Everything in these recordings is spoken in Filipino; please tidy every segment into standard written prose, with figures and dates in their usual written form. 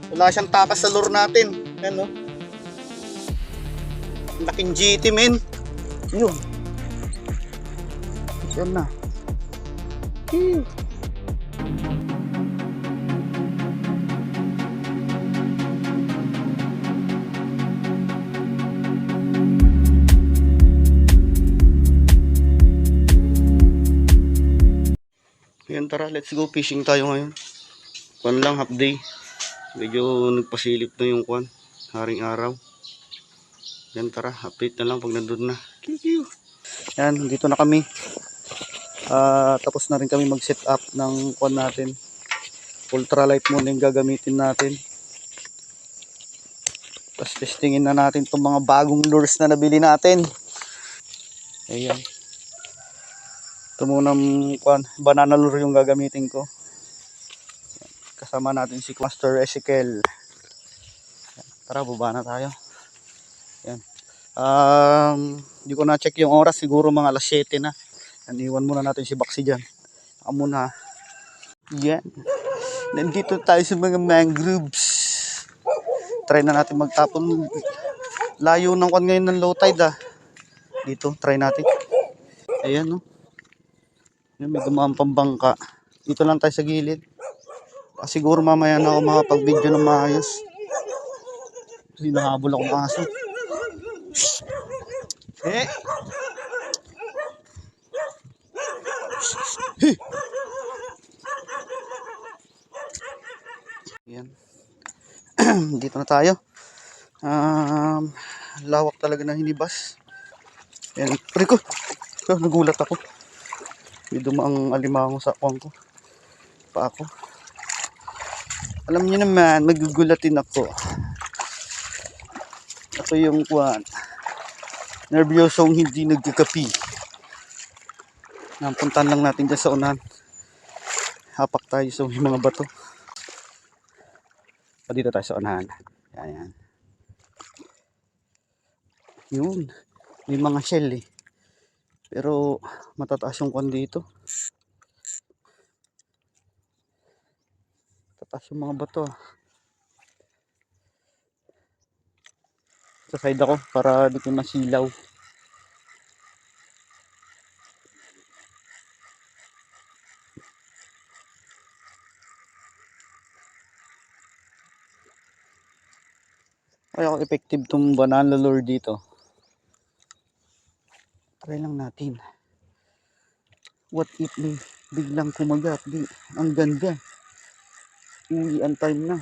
Wala siyang takas sa lure natin. Yan, no? Laking GT, men. Yun. Yan na. Ew. Yan, tara, let's go fishing tayo ngayon. Kuan lang, half day. Medyo nagpasilip na yung kuan, haring araw. Yan, tara, update na lang pag nandun na. Kikiw. Yan, dito na kami. Tapos na rin kami mag-set up ng kuan natin. Ultralight muna yung gagamitin natin. Tapos testingin na natin itong mga bagong lures na nabili natin. Ayan. Ito munang banana lure yung gagamitin ko. Kasama natin si Master Ezekiel. Tara, baba na tayo. Yan. Hindi ko na-check yung oras. Siguro mga alas 7 na. Iwan muna natin si Baxi dyan. Ako muna. Yan. Nandito tayo sa mga mangroves. Try na natin magtapon. Layo ng kwan ngayon ng low tide. Dito, try natin. Ayan, no. Yan, may dumaan pambangka. Dito lang tayo sa gilid. Siguro mamaya na ako makapag-video ng maayos. Kasi nahabol ako ng aso. Eh! Yan. Dito na tayo. Lawak talaga na hinibas. Yan. Rico! Nagulat ako. May dumaang alimango sa kuwang ko. Pa ako. Alam niyo naman, magugulatin ako. Ito yung kuwan. Nervyosong hindi nagkakapi. Napuntan lang natin dyan sa unan. Hapak tayo sa mga bato. Dito tayo sa unahan. Yan. Yun. May mga shell eh. Pero matataas yung kuwan dito. Tataas yung mga bato. Sa side ako para di ko masilaw. Kaya ako effective tong banana lure dito. Try lang natin. What if may biglang kumagat? Ang ganda. Uwi ang time na.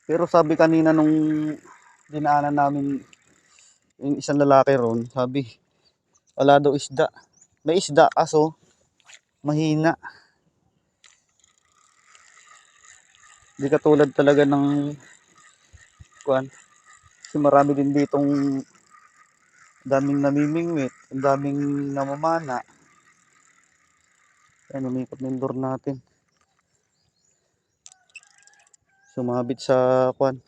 Pero sabi kanina nung dinaanan namin yung isang lalaki ron, sabi wala daw isda. May isda kaso mahina. Di katulad talaga ng kuan. Kasi marami din ditong daming namimingwit, daming namamana. Ayan, umikot ng lure natin. Sumabit sa kuan.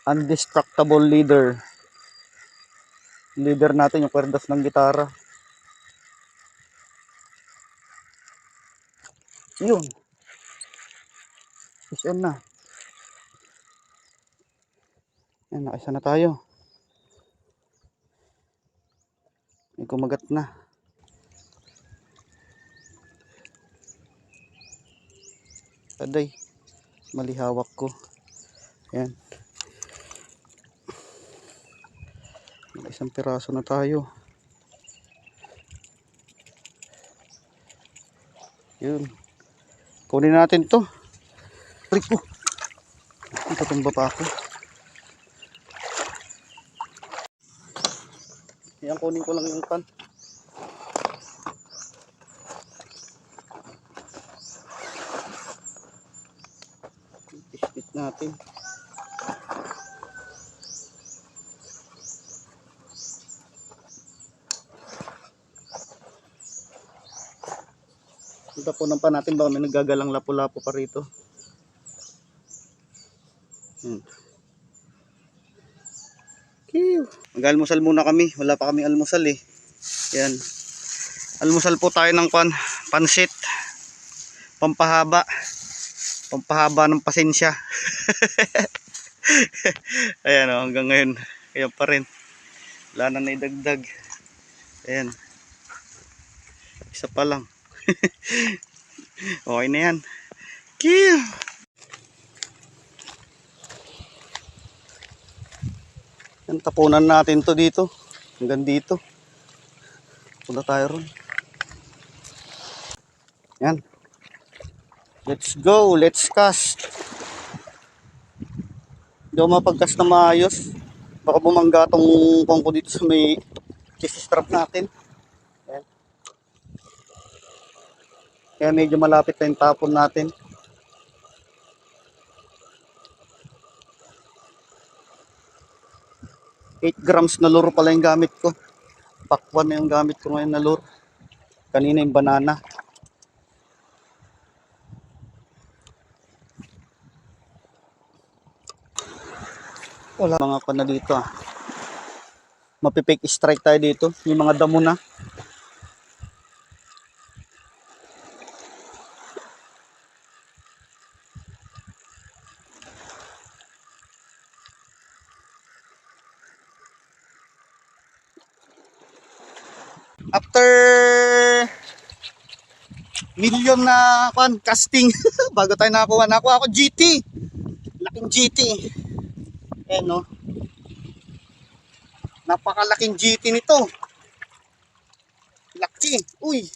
Undestructible leader. Leader natin yung kwerdas ng gitara. Yun. Isan na. Yan, nakaisa na tayo. May kumagat na. Aday. Malihawak ko. Yan. Isang piraso na tayo. Yun. Kunin natin to. Rico. Itatumba pa ako. Yan, kunin ko lang yung pan. Ispit natin. Tapunan pa natin, baka may naggagalang lapu-lapu pa rito. Ang Mag-almusal muna kami. Wala pa kaming almusal eh. Yan. Almusal po tayo ng pansit. Pampahaba. Pampahaba ng pasensya. Ayan o, hanggang ngayon. Kaya pa rin. Wala na naidagdag. Ayan. Isa pa lang. Okay na yan. Kill! Yan, tapunan natin to dito. Hanggang dito. Punta tayo ron. Yan. Let's go. Let's cast. Hindi ako mapag-cast na maayos. Baka bumangga tong kongko dito sa may chest strap natin. Yan. Kaya medyo malapit na yung tapon natin. $8 grams na lure pala yung gamit ko. Pakwan na yung gamit ko ngayon na lure. Kanina yung banana. Wala mga pa na dito ah. Mapipake strike tayo dito. Yung mga damo na. After million na casting bago tayo nakakuha ako GT, laking GT. Ayan no, napakalaking GT nito, laki. Uy,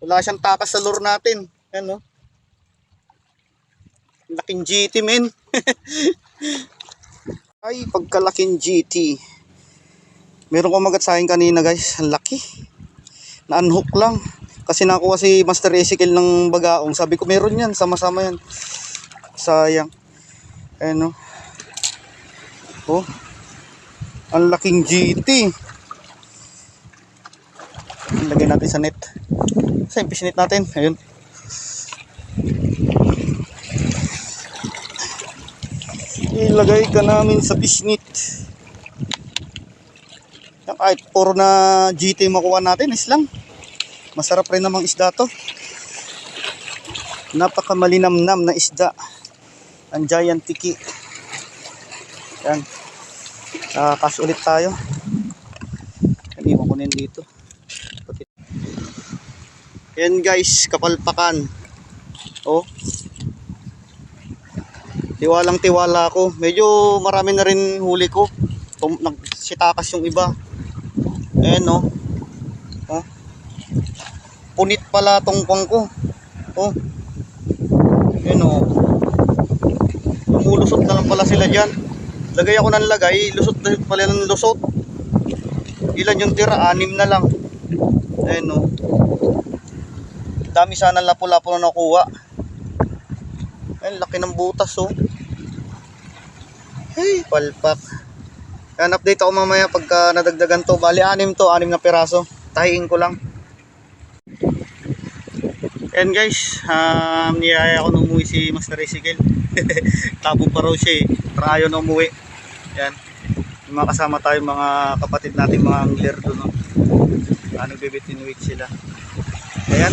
wala siyang takas sa lure natin. Ayan no, laking GT men. Ay, pagkalaking GT. Meron kumagat sa akin kanina guys, ang laki. Na-unhook lang. Kasi nakuha si Master Ezekiel ng bagaong. Sabi ko meron yan, sama-sama yan. Sayang. Ayan o. Oh. Ang laking GT. Ilagay natin sa net. Sa yung net natin. Ayun. Ilagay ka namin sa fishnet. Kahit puro na GT makuha natin, islang. Masarap rin namang isda to. Napaka malinamnam na isda. Ang giant tiki. Yan. Kas ulit tayo. Iwan ko na yun dito. Yan guys, kapalpakan. Oh. Tiwalang tiwala ako. Medyo marami na rin huli ko. Nagsitakas yung iba. Ayan o. Oh. Punit pala tong pang ko. Oh. Ayan o. Lumulusot na lang pala sila dyan. Lagay ako ng lagay. Lusot na pala ng lusot. Ilan yung tira? 6 na lang. Ayan o. Dami sana lapo-lapo na nakuha. Ayan, laki ng butas o. Hey, palpak. Yan, update ako mamaya pagka nadagdagan to. Bali 6 to, 6 na piraso. Tahiin ko lang. Yan guys, niyaya ako na umuwi si Master Ezekiel. Tapon pa raw siya eh. Parang ayaw na umuwi. Yan. Yung mga kasama tayo, mga kapatid natin, mga angler doon. No? Nagbibitinwik sila. Ayan.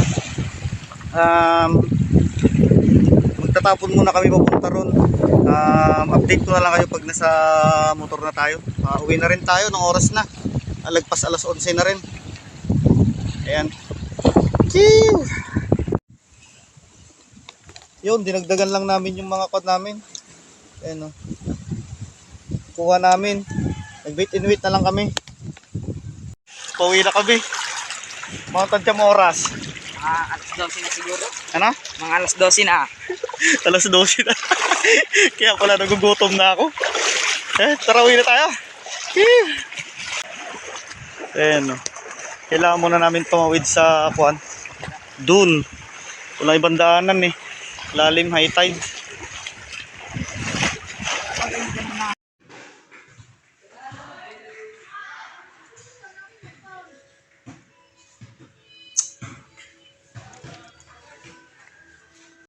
Magtatapon muna kami papunta ron. Update ko na lang kayo pag nasa motor na tayo. Uwi na rin tayo ng oras na. Alagpas alas 11 na rin. Ayan. Kiw! Yun, dinagdagan lang namin yung mga kot namin. Ayan o. Kuha namin. Nag-wait and wait na lang kami. Pauwi na kami. Mga tansya mo oras. Alas 12 na siguro. Ano? Mga alas 12 na. Alas 12 na. Kaya pala nagugutom na ako. Tara, uwi na tayo. Ayan o. Kailangan muna namin tumawid sa Dun. Wala ibang daanan eh. Lalim, high tide.